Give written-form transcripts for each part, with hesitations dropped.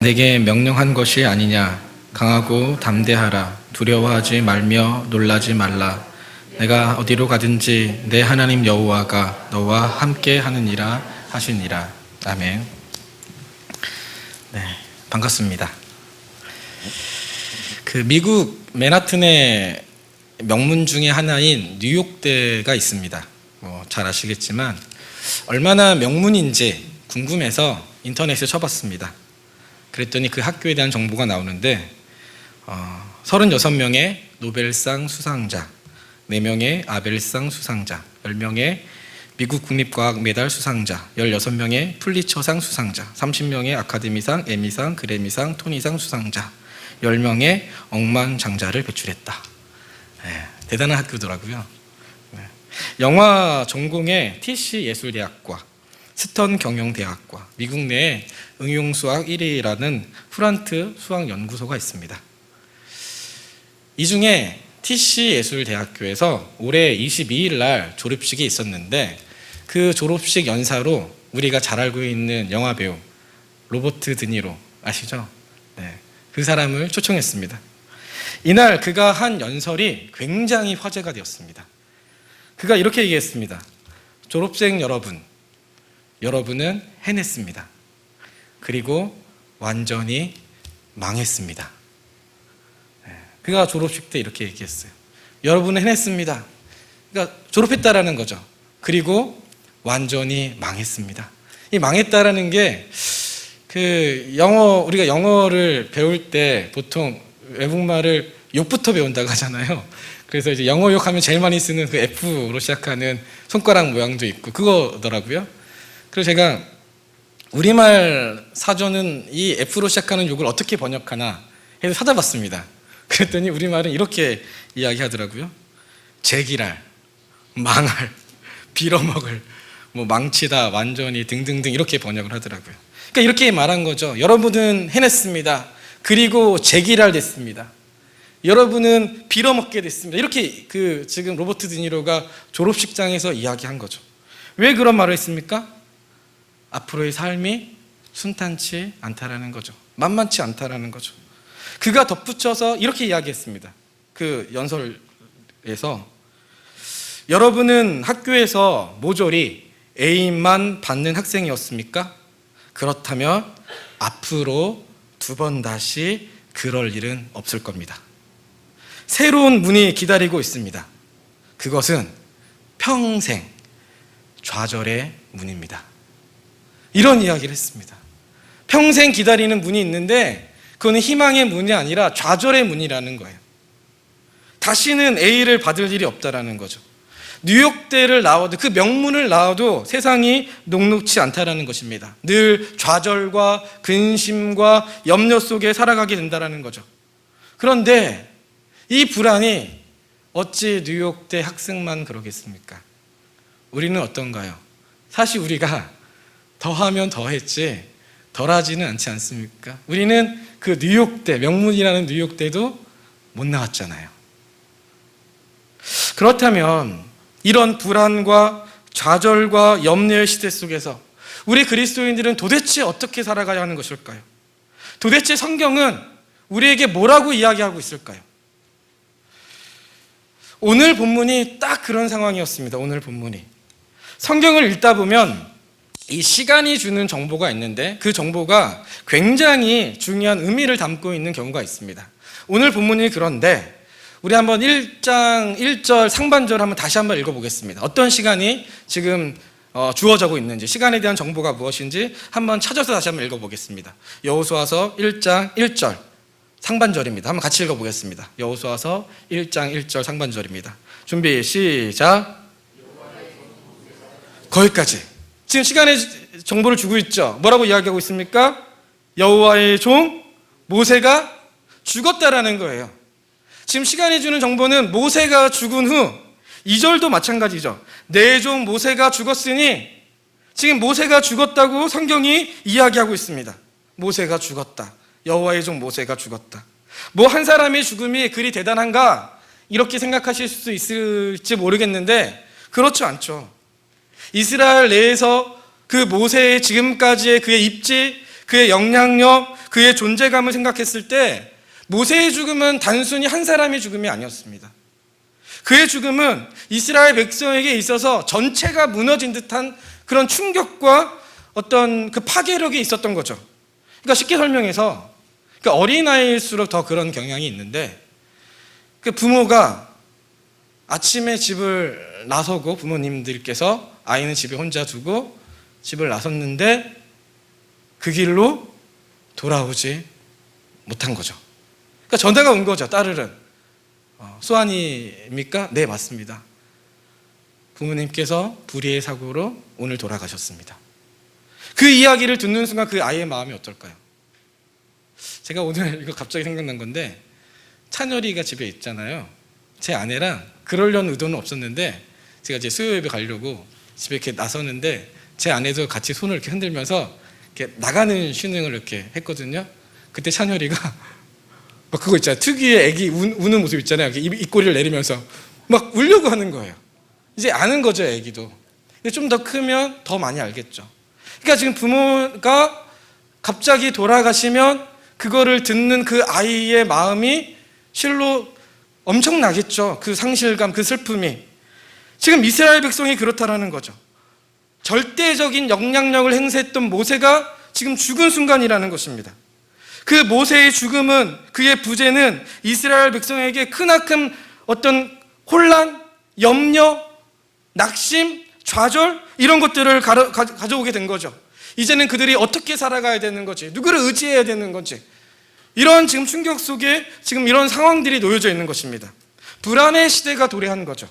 내게 명령한 것이 아니냐. 강하고 담대하라. 두려워하지 말며 놀라지 말라. 내가 어디로 가든지 내 하나님 여호와가 너와 함께 하느니라 하시니라. 아멘. 네, 반갑습니다. 미국 맨하튼의 명문 중에 하나인 뉴욕대가 있습니다. 잘 아시겠지만 얼마나 명문인지 궁금해서 인터넷에 쳐봤습니다. 그랬더니 그 학교에 대한 정보가 나오는데 36명의 노벨상 수상자, 4명의 아벨상 수상자, 10명의 미국 국립과학 메달 수상자, 16명의 풀리처상 수상자, 30명의 아카데미상, 에미상, 그래미상, 토니상 수상자, 10명의 억만장자를 배출했다. 네, 대단한 학교더라고요. 네. 영화 전공의 TC 예술대학과, 스턴 경영대학과, 미국 내에 응용수학 1위라는 후란트 수학연구소가 있습니다. 이 중에 TC 예술대학교에서 올해 22일 날 졸업식이 있었는데 그 졸업식 연사로 우리가 잘 알고 있는 영화배우 로버트 드니로 아시죠? 네, 그 사람을 초청했습니다. 이날 그가 한 연설이 굉장히 화제가 되었습니다. 그가 이렇게 얘기했습니다. 졸업생 여러분, 여러분은 해냈습니다. 그리고 완전히 망했습니다. 그가 졸업식 때 이렇게 얘기했어요. 여러분은 해냈습니다. 그러니까 졸업했다라는 거죠. 그리고 완전히 망했습니다. 이 망했다라는 게 우리가 영어를 배울 때 보통 외국말을 욕부터 배운다고 하잖아요. 그래서 이제 영어 욕하면 제일 많이 쓰는 그 F로 시작하는 손가락 모양도 있고 그거더라고요. 그래서 제가 우리말 사전은 이 F로 시작하는 욕을 어떻게 번역하나 해서 찾아봤습니다. 그랬더니 우리말은 이렇게 이야기하더라고요. 제기랄, 망할, 빌어먹을, 망치다, 완전히 등등등 이렇게 번역을 하더라고요. 그러니까 이렇게 말한 거죠. 여러분은 해냈습니다. 그리고 제기랄 됐습니다. 여러분은 빌어먹게 됐습니다. 이렇게 지금 로버트 드니로가 졸업식장에서 이야기한 거죠. 왜 그런 말을 했습니까? 앞으로의 삶이 순탄치 않다라는 거죠. 만만치 않다라는 거죠. 그가 덧붙여서 이렇게 이야기했습니다. 그 연설에서 여러분은 학교에서 모조리 A만 받는 학생이었습니까? 그렇다면 앞으로 2번 다시 그럴 일은 없을 겁니다. 새로운 문이 기다리고 있습니다. 그것은 평생 좌절의 문입니다. 이런 이야기를 했습니다. 평생 기다리는 문이 있는데 그거는 희망의 문이 아니라 좌절의 문이라는 거예요. 다시는 A를 받을 일이 없다라는 거죠. 뉴욕대를 나와도 그 명문을 나와도 세상이 녹록치 않다라는 것입니다. 늘 좌절과 근심과 염려 속에 살아가게 된다라는 거죠. 그런데 이 불안이 어찌 뉴욕대 학생만 그러겠습니까? 우리는 어떤가요? 사실 우리가 더하면 더했지 덜하지는 않지 않습니까? 우리는 그 뉴욕대, 명문이라는 뉴욕대도 못 나왔잖아요. 그렇다면 이런 불안과 좌절과 염려의 시대 속에서 우리 그리스도인들은 도대체 어떻게 살아가야 하는 것일까요? 도대체 성경은 우리에게 뭐라고 이야기하고 있을까요? 오늘 본문이 딱 그런 상황이었습니다. 오늘 본문이. 성경을 읽다 보면 이 시간이 주는 정보가 있는데 그 정보가 굉장히 중요한 의미를 담고 있는 경우가 있습니다. 오늘 본문이 그런데 우리 한번 1장 1절 상반절 한번 다시 한번 읽어보겠습니다. 어떤 시간이 지금 주어지고 있는지, 시간에 대한 정보가 무엇인지 한번 찾아서 다시 한번 읽어보겠습니다. 여호수아서 1장 1절 상반절입니다. 한번 같이 읽어보겠습니다. 여호수아서 1장 1절 상반절입니다. 준비 시작. 거기까지. 지금 시간의 정보를 주고 있죠. 뭐라고 이야기하고 있습니까? 여호와의 종 모세가 죽었다라는 거예요. 지금 시간이 주는 정보는 모세가 죽은 후 2절도 마찬가지죠. 내 종 모세가 죽었으니 지금 모세가 죽었다고 성경이 이야기하고 있습니다. 모세가 죽었다. 여호와의 종 모세가 죽었다. 한 사람의 죽음이 그리 대단한가? 이렇게 생각하실 수 있을지 모르겠는데 그렇지 않죠. 이스라엘 내에서 그 모세의 지금까지의 그의 입지, 그의 영향력, 그의 존재감을 생각했을 때 모세의 죽음은 단순히 한 사람의 죽음이 아니었습니다. 그의 죽음은 이스라엘 백성에게 있어서 전체가 무너진 듯한 그런 충격과 어떤 그 파괴력이 있었던 거죠. 그러니까 쉽게 설명해서, 그러니까 어린아이일수록 더 그런 경향이 있는데, 그 부모가 아침에 집을 나서고, 부모님들께서 아이는 집에 혼자 두고 집을 나섰는데 그 길로 돌아오지 못한 거죠. 그러니까 전화가 온 거죠. 딸은 소환이입니까? 네, 맞습니다. 부모님께서 불의의 사고로 오늘 돌아가셨습니다. 그 이야기를 듣는 순간 그 아이의 마음이 어떨까요? 제가 오늘 이거 갑자기 생각난 건데, 찬열이가 집에 있잖아요. 제 아내랑 그러려는 의도는 없었는데, 제가 이제 수요예배 가려고 집에 이렇게 나서는데 제 아내도 같이 손을 이렇게 흔들면서 이렇게 나가는 슈닝을 이렇게 했거든요. 그때 찬열이가 막 그거 있잖아요. 특유의 애기 우는 모습 있잖아요. 입꼬리를 내리면서 막 울려고 하는 거예요. 이제 아는 거죠, 애기도. 근데 좀 더 크면 더 많이 알겠죠. 그러니까 지금 부모가 갑자기 돌아가시면 그거를 듣는 그 아이의 마음이 실로 엄청나겠죠. 그 상실감, 그 슬픔이. 지금 이스라엘 백성이 그렇다라는 거죠. 절대적인 영향력을 행사했던 모세가 지금 죽은 순간이라는 것입니다. 그 모세의 죽음은, 그의 부재는 이스라엘 백성에게 크나큰 어떤 혼란, 염려, 낙심, 좌절, 이런 것들을 가져오게 된 거죠. 이제는 그들이 어떻게 살아가야 되는 건지, 누구를 의지해야 되는 건지, 이런 지금 충격 속에 지금 이런 상황들이 놓여져 있는 것입니다. 불안의 시대가 도래한 거죠.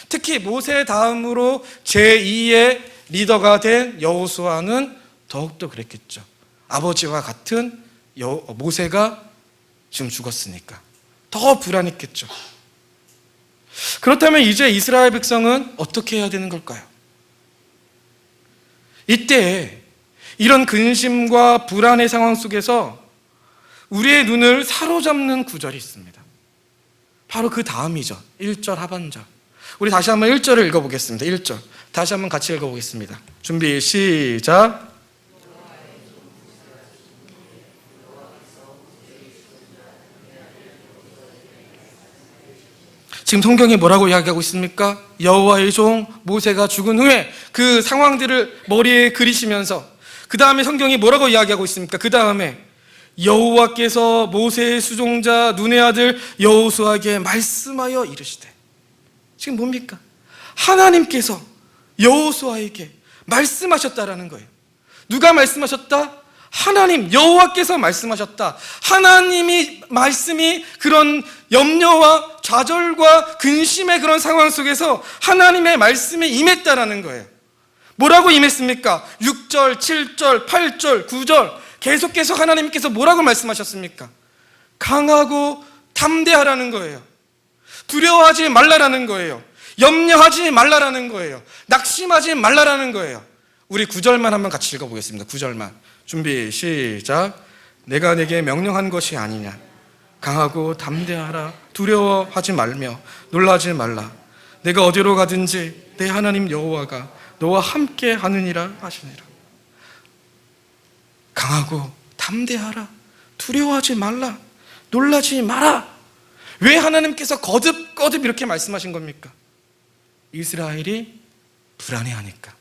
특히 모세 다음으로 제2의 리더가 된 여호수아는 더욱더 그랬겠죠. 아버지와 같은 모세가 지금 죽었으니까 더 불안했겠죠. 그렇다면 이제 이스라엘 백성은 어떻게 해야 되는 걸까요? 이때 이런 근심과 불안의 상황 속에서 우리의 눈을 사로잡는 구절이 있습니다. 바로 그 다음이죠. 1절 하반절. 우리 다시 한번 1절을 읽어보겠습니다. 1절 다시 한번 같이 읽어보겠습니다. 준비 시작. 지금 성경이 뭐라고 이야기하고 있습니까? 여호와의 종 모세가 죽은 후에 그 상황들을 머리에 그리시면서 그 다음에 성경이 뭐라고 이야기하고 있습니까? 그 다음에 여호와께서 모세의 수종자 눈의 아들 여호수아에게 말씀하여 이르시되, 지금 뭡니까? 하나님께서 여호수아에게 말씀하셨다라는 거예요. 누가 말씀하셨다? 하나님, 여호와께서 말씀하셨다. 하나님이 말씀이 그런 염려와 좌절과 근심의 그런 상황 속에서 하나님의 말씀이 임했다라는 거예요. 뭐라고 임했습니까? 6절, 7절, 8절, 9절 계속해서 하나님께서 뭐라고 말씀하셨습니까? 강하고 담대하라는 거예요. 두려워하지 말라라는 거예요. 염려하지 말라라는 거예요. 낙심하지 말라라는 거예요. 우리 9절만 한번 같이 읽어보겠습니다. 9절만. 준비 시작. 내가 내게 명령한 것이 아니냐. 강하고 담대하라. 두려워하지 말며 놀라지 말라. 내가 어디로 가든지 내 하나님 여호와가 너와 함께 하느니라 하시니라. 강하고 담대하라. 두려워하지 말라. 놀라지 마라. 왜 하나님께서 거듭거듭 이렇게 말씀하신 겁니까? 이스라엘이 불안해하니까,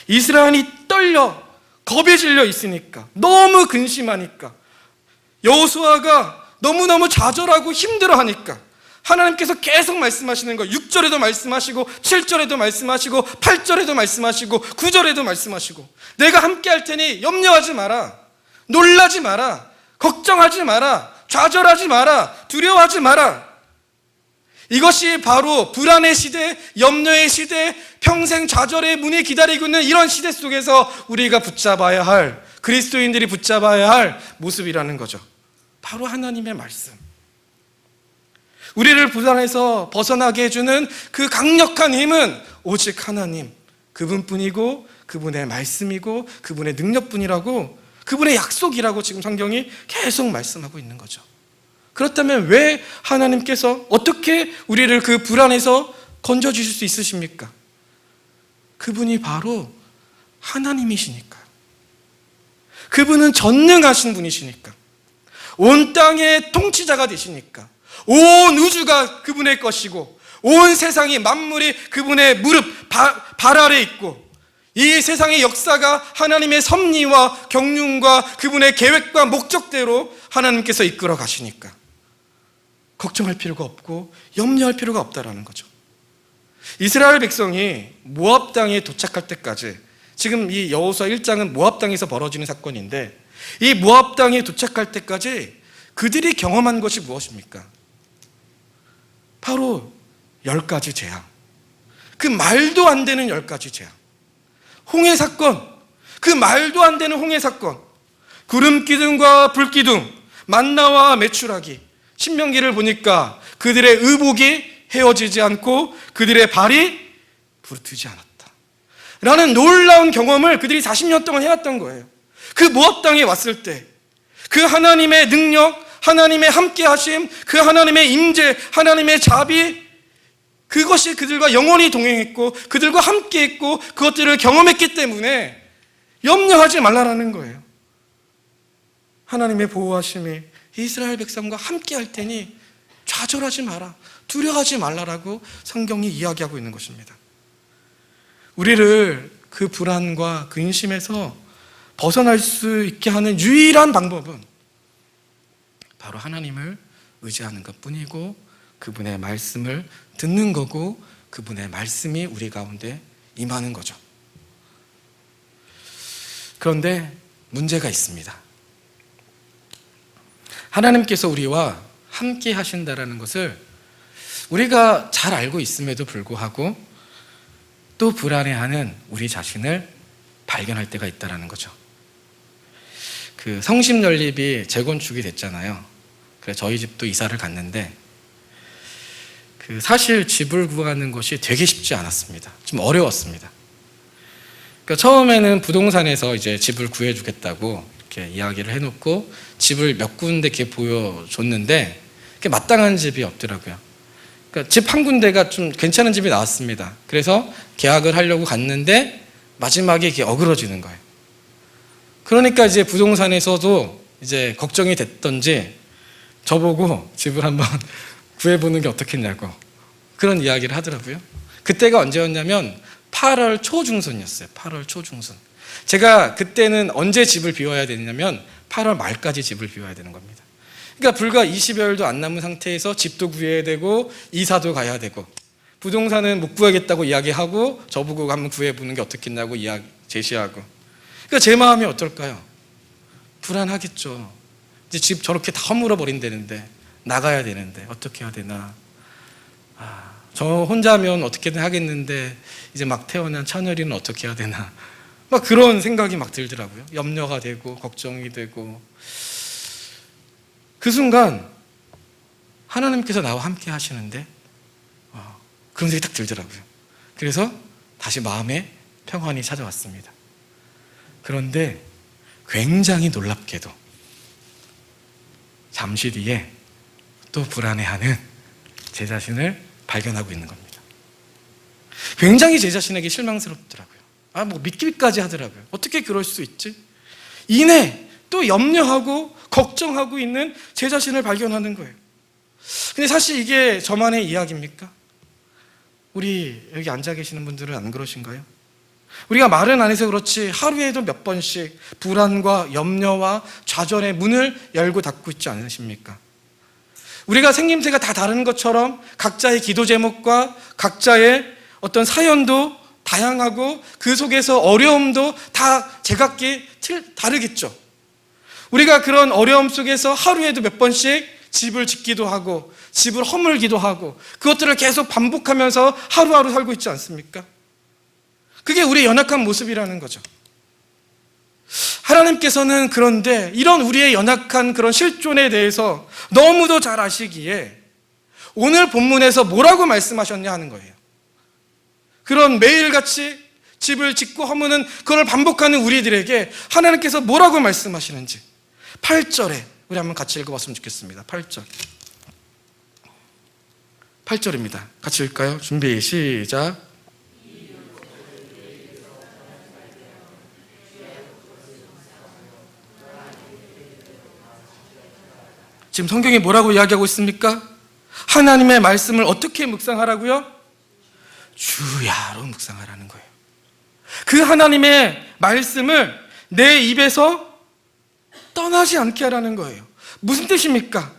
이스라엘이 떨려 겁에 질려 있으니까, 너무 근심하니까, 여호수아가 너무너무 좌절하고 힘들어하니까 하나님께서 계속 말씀하시는 거예요. 6절에도 말씀하시고 7절에도 말씀하시고 8절에도 말씀하시고 9절에도 말씀하시고, 내가 함께 할 테니 염려하지 마라. 놀라지 마라. 걱정하지 마라. 좌절하지 마라. 두려워하지 마라. 이것이 바로 불안의 시대, 염려의 시대, 평생 좌절의 문이 기다리고 있는 이런 시대 속에서 우리가 붙잡아야 할, 그리스도인들이 붙잡아야 할 모습이라는 거죠. 바로 하나님의 말씀. 우리를 불안에서 벗어나게 해주는 그 강력한 힘은 오직 하나님, 그분뿐이고 그분의 말씀이고 그분의 능력뿐이라고, 그분의 약속이라고 지금 성경이 계속 말씀하고 있는 거죠. 그렇다면 왜 하나님께서 어떻게 우리를 그 불안에서 건져주실 수 있으십니까? 그분이 바로 하나님이시니까요. 그분은 전능하신 분이시니까, 온 땅의 통치자가 되시니까, 온 우주가 그분의 것이고 온 세상이 만물이 그분의 무릎 발 아래 있고, 이 세상의 역사가 하나님의 섭리와 경륜과 그분의 계획과 목적대로 하나님께서 이끌어 가시니까 걱정할 필요가 없고 염려할 필요가 없다라는 거죠. 이스라엘 백성이 모압 땅에 도착할 때까지, 지금 이 여호수아 1장은 모압 땅에서 벌어지는 사건인데, 이 모압 땅에 도착할 때까지 그들이 경험한 것이 무엇입니까? 바로 10가지 재앙, 그 말도 안 되는 10가지 재앙, 홍해 사건, 그 말도 안 되는 홍해 사건, 구름 기둥과 불 기둥, 만나와 메추라기. 신명기를 보니까 그들의 의복이 헤어지지 않고 그들의 발이 부르트지 않았다 라는 놀라운 경험을 그들이 40년 동안 해왔던 거예요. 그 모압 땅에 왔을 때 그 하나님의 능력, 하나님의 함께하심, 그 하나님의 임재, 하나님의 자비, 그것이 그들과 영원히 동행했고 그들과 함께했고 그것들을 경험했기 때문에 염려하지 말라라는 거예요. 하나님의 보호하심이 이스라엘 백성과 함께할 테니 좌절하지 마라, 두려워하지 말라라고 성경이 이야기하고 있는 것입니다. 우리를 그 불안과 근심에서 벗어날 수 있게 하는 유일한 방법은 바로 하나님을 의지하는 것뿐이고, 그분의 말씀을 듣는 거고, 그분의 말씀이 우리 가운데 임하는 거죠. 그런데 문제가 있습니다. 하나님께서 우리와 함께 하신다라는 것을 우리가 잘 알고 있음에도 불구하고 또 불안해하는 우리 자신을 발견할 때가 있다는 거죠. 그 성심 연립이 재건축이 됐잖아요. 그래서 저희 집도 이사를 갔는데 사실 집을 구하는 것이 되게 쉽지 않았습니다. 좀 어려웠습니다. 그러니까 처음에는 부동산에서 이제 집을 구해주겠다고 이렇게 이야기를 해놓고 집을 몇 군데 이렇게 보여줬는데 마땅한 집이 없더라고요. 그러니까 집 한 군데가 좀 괜찮은 집이 나왔습니다. 그래서 계약을 하려고 갔는데 마지막에 이게 어그러지는 거예요. 그러니까 이제 부동산에서도 이제 걱정이 됐던지 저보고 집을 한번 구해보는 게 어떻겠냐고 그런 이야기를 하더라고요. 그때가 언제였냐면 8월 초중순이었어요. 8월 초중순. 제가 그때는 언제 집을 비워야 되냐면 8월 말까지 집을 비워야 되는 겁니다. 그러니까 불과 20여일도 안 남은 상태에서 집도 구해야 되고 이사도 가야 되고, 부동산은 못 구하겠다고 이야기하고 저보고 한번 구해보는 게 어떻겠냐고 제시하고. 그러니까 제 마음이 어떨까요? 불안하겠죠. 이제 집 저렇게 다 허물어 버린다는데, 나가야 되는데 어떻게 해야 되나. 저 혼자면 어떻게든 하겠는데 이제 막 태어난 처녀리는 어떻게 해야 되나. 막 그런 생각이 막 들더라고요. 염려가 되고 걱정이 되고. 그 순간 하나님께서 나와 함께 하시는데 그런 생각이 딱 들더라고요. 그래서 다시 마음에 평안이 찾아왔습니다. 그런데 굉장히 놀랍게도 잠시 뒤에 또 불안해하는 제 자신을 발견하고 있는 겁니다. 굉장히 제 자신에게 실망스럽더라고요. 뭐 믿기까지 하더라고요. 어떻게 그럴 수 있지? 이내 또 염려하고 걱정하고 있는 제 자신을 발견하는 거예요. 근데 사실 이게 저만의 이야기입니까? 우리 여기 앉아 계시는 분들은 안 그러신가요? 우리가 말은 안 해서 그렇지 하루에도 몇 번씩 불안과 염려와 좌절의 문을 열고 닫고 있지 않으십니까? 우리가 생김새가 다 다른 것처럼 각자의 기도 제목과 각자의 어떤 사연도 다양하고 그 속에서 어려움도 다 제각기 다르겠죠. 우리가 그런 어려움 속에서 하루에도 몇 번씩 집을 짓기도 하고 집을 허물기도 하고 그것들을 계속 반복하면서 하루하루 살고 있지 않습니까? 그게 우리의 연약한 모습이라는 거죠. 하나님께서는 그런데 이런 우리의 연약한 그런 실존에 대해서 너무도 잘 아시기에 오늘 본문에서 뭐라고 말씀하셨냐 하는 거예요. 그런 매일같이 집을 짓고 허무는 그걸 반복하는 우리들에게 하나님께서 뭐라고 말씀하시는지 8절에 우리 한번 같이 읽어봤으면 좋겠습니다. 8절입니다. 같이 읽을까요? 준비 시작. 지금 성경이 뭐라고 이야기하고 있습니까? 하나님의 말씀을 어떻게 묵상하라고요? 주야로 묵상하라는 거예요. 그 하나님의 말씀을 내 입에서 떠나지 않게 하라는 거예요. 무슨 뜻입니까?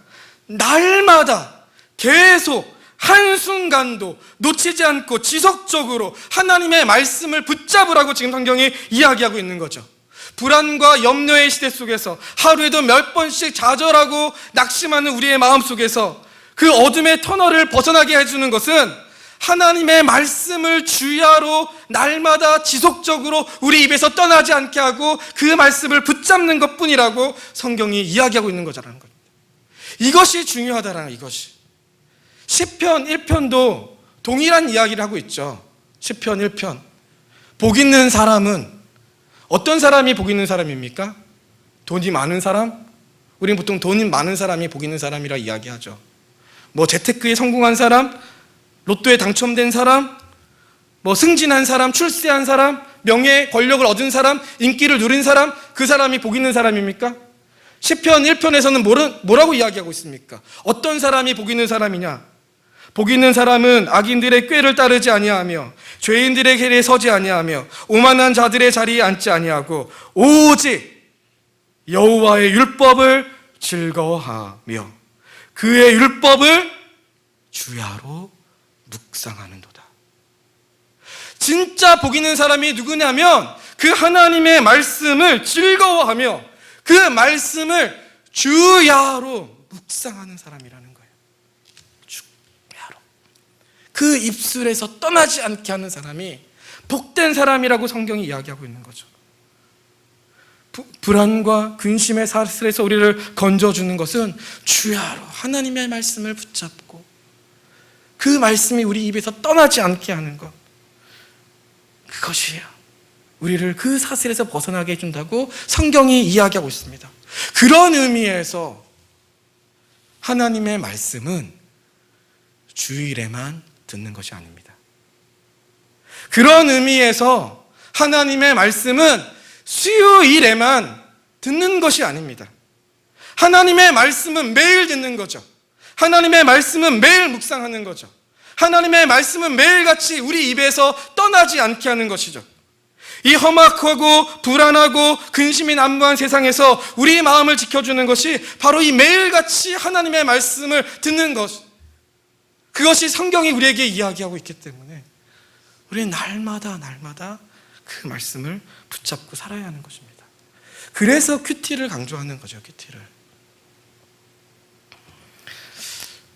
날마다 계속 한순간도 놓치지 않고 지속적으로 하나님의 말씀을 붙잡으라고 지금 성경이 이야기하고 있는 거죠. 불안과 염려의 시대 속에서 하루에도 몇 번씩 좌절하고 낙심하는 우리의 마음 속에서 그 어둠의 터널을 벗어나게 해주는 것은 하나님의 말씀을 주야로 날마다 지속적으로 우리 입에서 떠나지 않게 하고 그 말씀을 붙잡는 것뿐이라고 성경이 이야기하고 있는 거잖아요. 이것이 중요하다라는 이것이. 시편 1편도 동일한 이야기를 하고 있죠. 시편 1편. 복 있는 사람은 어떤 사람이 복 있는 사람입니까? 돈이 많은 사람? 우리는 보통 돈이 많은 사람이 복 있는 사람이라 이야기하죠. 뭐 재테크에 성공한 사람, 로또에 당첨된 사람, 뭐 승진한 사람, 출세한 사람, 명예, 권력을 얻은 사람, 인기를 누린 사람, 그 사람이 복 있는 사람입니까? 시편 1편에서는 뭐라고 이야기하고 있습니까? 어떤 사람이 복 있는 사람이냐? 복 있는 사람은 악인들의 꾀를 따르지 아니하며 죄인들의 길에 서지 아니하며 오만한 자들의 자리에 앉지 아니하고 오직 여호와의 율법을 즐거워하며 그의 율법을 주야로 묵상하는도다. 진짜 복 있는 사람이 누구냐면 그 하나님의 말씀을 즐거워하며 그 말씀을 주야로 묵상하는 사람이라는 거예요. 주야로. 그 입술에서 떠나지 않게 하는 사람이 복된 사람이라고 성경이 이야기하고 있는 거죠. 불안과 근심의 사슬에서 우리를 건져주는 것은 주야로 하나님의 말씀을 붙잡고 그 말씀이 우리 입에서 떠나지 않게 하는 것, 그것이에요. 우리를 그 사슬에서 벗어나게 해준다고 성경이 이야기하고 있습니다. 그런 의미에서 하나님의 말씀은 주일에만 듣는 것이 아닙니다. 그런 의미에서 하나님의 말씀은 수요일에만 듣는 것이 아닙니다. 하나님의 말씀은 매일 듣는 거죠. 하나님의 말씀은 매일 묵상하는 거죠. 하나님의 말씀은 매일같이 우리 입에서 떠나지 않게 하는 것이죠. 이 험악하고 불안하고 근심이 난무한 세상에서 우리 마음을 지켜주는 것이 바로 이 매일같이 하나님의 말씀을 듣는 것, 그것이 성경이 우리에게 이야기하고 있기 때문에 우리는 날마다 그 말씀을 붙잡고 살아야 하는 것입니다. 그래서 큐티를 강조하는 거죠. 큐티를.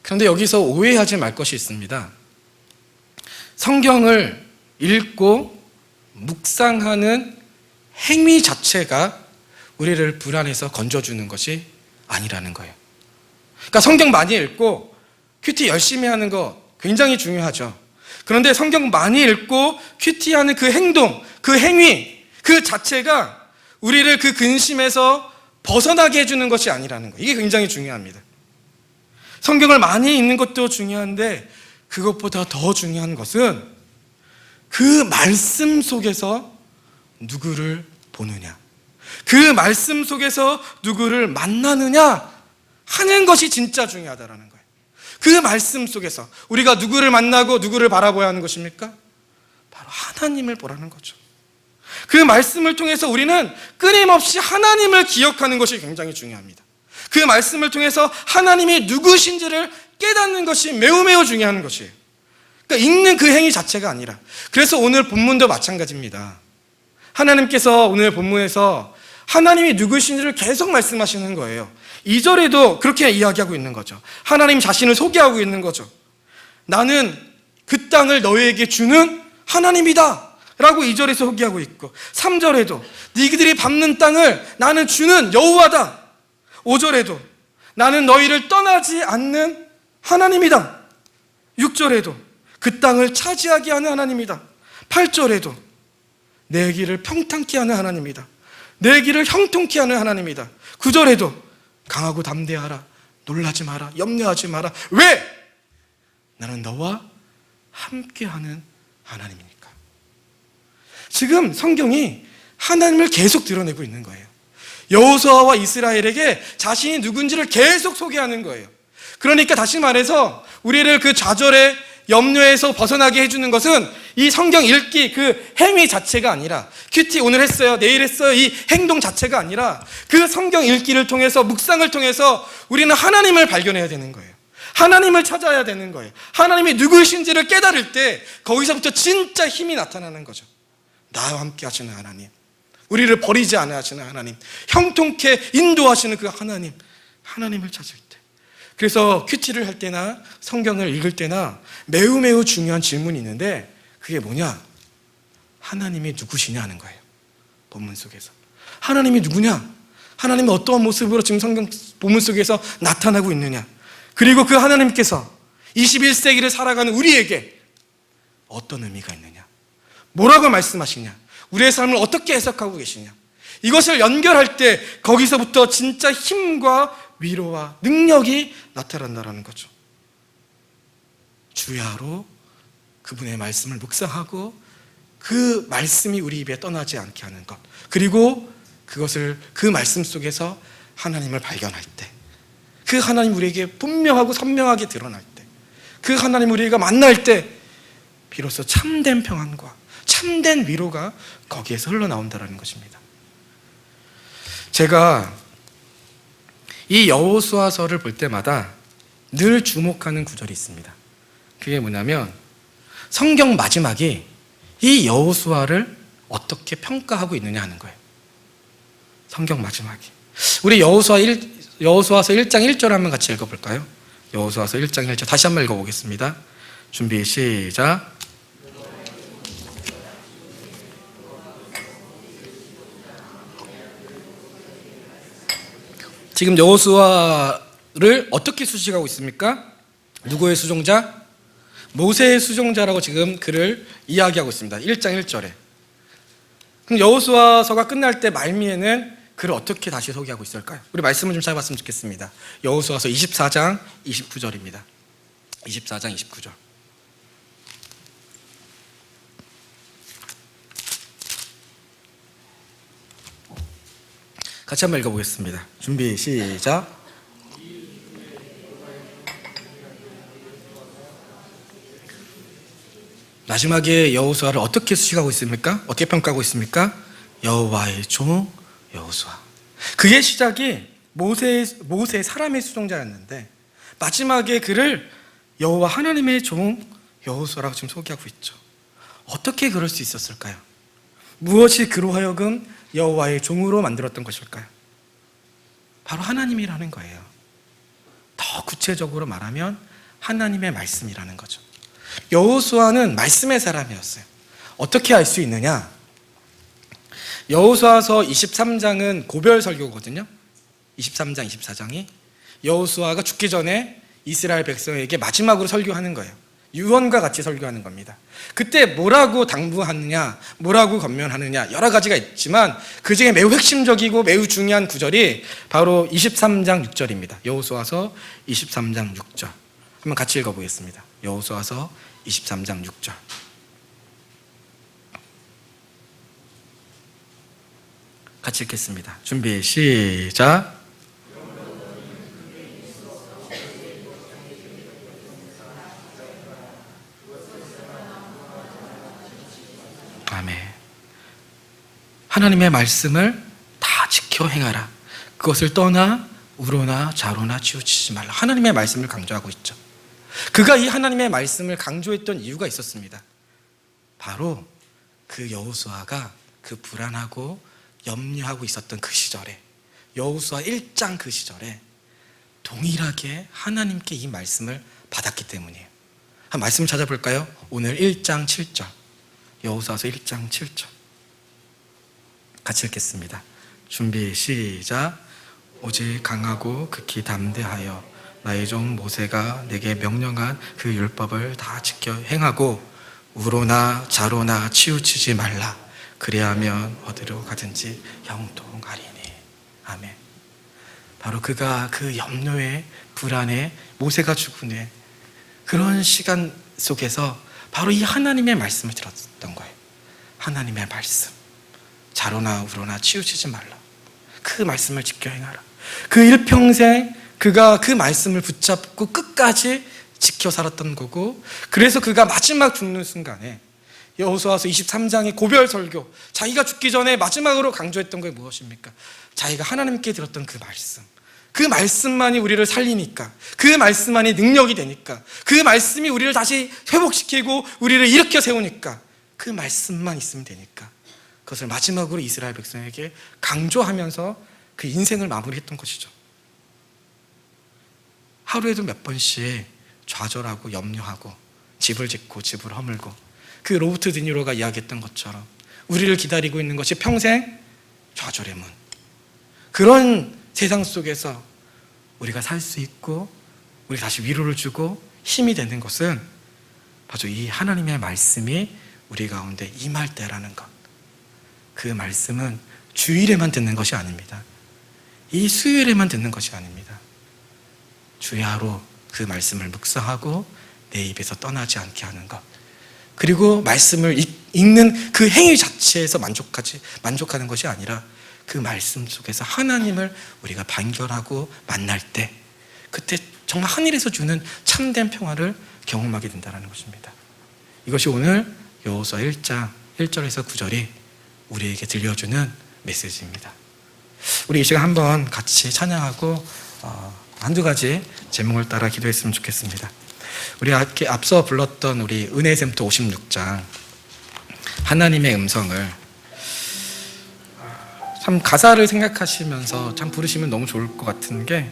그런데 여기서 오해하지 말 것이 있습니다. 성경을 읽고 묵상하는 행위 자체가 우리를 불안에서 건져주는 것이 아니라는 거예요. 그러니까 성경 많이 읽고 큐티 열심히 하는 거 굉장히 중요하죠. 그런데 성경 많이 읽고 큐티하는 그 행동, 그 행위, 그 자체가 우리를 그 근심에서 벗어나게 해주는 것이 아니라는 거예요. 이게 굉장히 중요합니다. 성경을 많이 읽는 것도 중요한데 그것보다 더 중요한 것은 그 말씀 속에서 누구를 보느냐, 그 말씀 속에서 누구를 만나느냐 하는 것이 진짜 중요하다는 거예요. 그 말씀 속에서 우리가 누구를 만나고 누구를 바라봐야 하는 것입니까? 바로 하나님을 보라는 거죠. 그 말씀을 통해서 우리는 끊임없이 하나님을 기억하는 것이 굉장히 중요합니다. 그 말씀을 통해서 하나님이 누구신지를 깨닫는 것이 매우 중요한 것이에요. 그러니까 읽는 그 행위 자체가 아니라, 그래서 오늘 본문도 마찬가지입니다. 하나님께서 오늘 본문에서 하나님이 누구신지를 계속 말씀하시는 거예요. 2절에도 그렇게 이야기하고 있는 거죠. 하나님 자신을 소개하고 있는 거죠. 나는 그 땅을 너희에게 주는 하나님이다 라고 2절에서 소개하고 있고, 3절에도 너희들이 밟는 땅을 나는 주는 여호와다. 5절에도 나는 너희를 떠나지 않는 하나님이다. 6절에도 그 땅을 차지하게 하는 하나님이다. 8절에도 내 길을 평탄케 하는 하나님이다. 내 길을 형통케 하는 하나님이다. 9절에도 강하고 담대하라. 놀라지 마라. 염려하지 마라. 왜? 나는 너와 함께하는 하나님이니까. 지금 성경이 하나님을 계속 드러내고 있는 거예요. 여호수아와 이스라엘에게 자신이 누군지를 계속 소개하는 거예요. 그러니까 다시 말해서 우리를 그 좌절의 염려에서 벗어나게 해주는 것은 이 성경 읽기 그 행위 자체가 아니라, 큐티 오늘 했어요, 내일 했어요, 이 행동 자체가 아니라 그 성경 읽기를 통해서, 묵상을 통해서 우리는 하나님을 발견해야 되는 거예요. 하나님을 찾아야 되는 거예요. 하나님이 누구이신지를 깨달을 때 거기서부터 진짜 힘이 나타나는 거죠. 나와 함께 하시는 하나님, 우리를 버리지 않아 하시는 하나님, 형통케 인도하시는 그 하나님, 하나님을 찾을 때. 그래서 큐티를 할 때나 성경을 읽을 때나 매우 중요한 질문이 있는데, 그게 뭐냐? 하나님이 누구시냐 하는 거예요. 본문 속에서 하나님이 누구냐? 하나님이 어떠한 모습으로 지금 성경 본문 속에서 나타나고 있느냐? 그리고 그 하나님께서 21세기를 살아가는 우리에게 어떤 의미가 있느냐? 뭐라고 말씀하시냐? 우리의 삶을 어떻게 해석하고 계시냐? 이것을 연결할 때 거기서부터 진짜 힘과 위로와 능력이 나타난다는 거죠. 주야로 그분의 말씀을 묵상하고 그 말씀이 우리 입에 떠나지 않게 하는 것, 그리고 그것을 그 말씀 속에서 하나님을 발견할 때, 그 하나님 우리에게 분명하고 선명하게 드러날 때, 그 하나님 우리가 만날 때 비로소 참된 평안과 참된 위로가 거기에서 흘러나온다는 것입니다. 제가 이 여호수아서를 볼 때마다 늘 주목하는 구절이 있습니다. 그게 뭐냐면 성경 마지막이 이 여호수아를 어떻게 평가하고 있느냐 하는 거예요. 성경 마지막이. 우리 여호수아서 1장 1절 한번 같이 읽어볼까요? 여호수아서 1장 1절 다시 한번 읽어보겠습니다. 준비 시작. 지금 여호수아를 어떻게 수식하고 있습니까? 누구의 수종자? 모세의 수종자라고 지금 그를 이야기하고 있습니다. 1장 1절에. 그럼 여호수아서가 끝날 때 말미에는 그를 어떻게 다시 소개하고 있을까요? 우리 말씀을 좀 찾아봤으면 좋겠습니다. 여호수아서 24장 29절입니다. 24장 29절. 같이 한번 읽어보겠습니다. 준비 시작. 마지막에 여호수아를 어떻게 수식하고 있습니까? 어떻게 평가하고 있습니까? 여호와의 종 여호수아. 그의 시작이 모세 사람의 수종자였는데 마지막에 그를 여호와 하나님의 종 여호수아라고 지금 소개하고 있죠. 어떻게 그럴 수 있었을까요? 무엇이 그로 하여금 여호와의 종으로 만들었던 것일까요? 바로 하나님이라는 거예요. 더 구체적으로 말하면 하나님의 말씀이라는 거죠. 여호수아는 말씀의 사람이었어요. 어떻게 알 수 있느냐? 여호수아서 23장은 고별 설교거든요. 23장, 24장이 여호수아가 죽기 전에 이스라엘 백성에게 마지막으로 설교하는 거예요. 유언과 같이 설교하는 겁니다. 그때 뭐라고 당부하느냐, 뭐라고 권면하느냐 여러 가지가 있지만 그 중에 매우 핵심적이고 매우 중요한 구절이 바로 23장 6절입니다. 여호수아서 23장 6절. 한번 같이 읽어보겠습니다. 여호수아서 23장 6절. 같이 읽겠습니다. 준비 시작. 아멘. 하나님의 말씀을 다 지켜 행하라. 그것을 떠나 우로나 좌로나 치우치지 말라. 하나님의 말씀을 강조하고 있죠. 그가 이 하나님의 말씀을 강조했던 이유가 있었습니다. 바로 그 여호수아가 그 불안하고 염려하고 있었던 그 시절에, 여호수아 1장 그 시절에 동일하게 하나님께 이 말씀을 받았기 때문이에요. 한 말씀을 찾아볼까요? 오늘 1장 7절. 여호수아서 1장 7절. 같이 읽겠습니다. 준비 시작. 오직 강하고 극히 담대하여 나의 종 모세가 내게 명령한 그 율법을 다 지켜 행하고 우로나 좌로나 치우치지 말라. 그래야면 어디로 가든지 형통하리니. 아멘. 바로 그가 그 염려에 불안에 모세가 죽은 후에 그런 시간 속에서 바로 이 하나님의 말씀을 들었던 거예요. 하나님의 말씀. 좌로나 우로나 치우치지 말라. 그 말씀을 지켜 행하라. 그 일평생 그가 그 말씀을 붙잡고 끝까지 지켜 살았던 거고, 그래서 그가 마지막 죽는 순간에 여호수아서 23장의 고별 설교, 자기가 죽기 전에 마지막으로 강조했던 게 무엇입니까? 자기가 하나님께 들었던 그 말씀, 그 말씀만이 우리를 살리니까, 그 말씀만이 능력이 되니까, 그 말씀이 우리를 다시 회복시키고 우리를 일으켜 세우니까, 그 말씀만 있으면 되니까, 그것을 마지막으로 이스라엘 백성에게 강조하면서 그 인생을 마무리했던 것이죠. 하루에도 몇 번씩 좌절하고 염려하고 집을 짓고 집을 허물고, 그 로버트 드니로가 이야기했던 것처럼 우리를 기다리고 있는 것이 평생 좌절의 문. 그런 세상 속에서 우리가 살 수 있고 우리 다시 위로를 주고 힘이 되는 것은 바로 이 하나님의 말씀이 우리 가운데 임할 때라는 것. 그 말씀은 주일에만 듣는 것이 아닙니다. 이 수요일에만 듣는 것이 아닙니다. 주의 하루 그 말씀을 묵상하고 내 입에서 떠나지 않게 하는 것, 그리고 말씀을 읽는 그 행위 자체에서 만족하는 것이 아니라 그 말씀 속에서 하나님을 우리가 반결하고 만날 때, 그때 정말 하늘에서 주는 참된 평화를 경험하게 된다는 것입니다. 이것이 오늘 여호수아 1장 1절에서 9절이 우리에게 들려주는 메시지입니다. 우리 이 시간 한번 같이 찬양하고 한두 가지 제목을 따라 기도했으면 좋겠습니다. 우리 앞서 불렀던 우리 은혜샘터 56장 하나님의 음성을 참 가사를 생각하시면서 참 부르시면 너무 좋을 것 같은 게,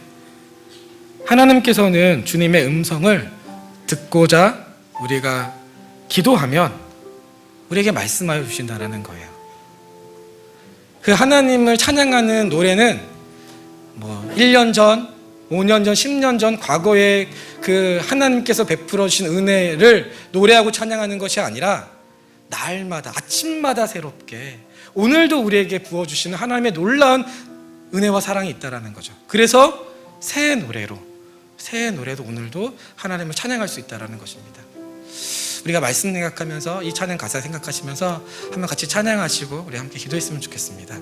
하나님께서는 주님의 음성을 듣고자 우리가 기도하면 우리에게 말씀하여 주신다는 거예요. 그 하나님을 찬양하는 노래는 1년 전, 5년 전, 10년 전 과거에 그 하나님께서 베풀어 주신 은혜를 노래하고 찬양하는 것이 아니라 날마다, 아침마다 새롭게 오늘도 우리에게 부어주시는 하나님의 놀라운 은혜와 사랑이 있다는 거죠. 그래서 새 노래도 오늘도 하나님을 찬양할 수 있다는 것입니다. 우리가 말씀 생각하면서 이 찬양 가사 생각하시면서 한번 같이 찬양하시고 우리 함께 기도했으면 좋겠습니다.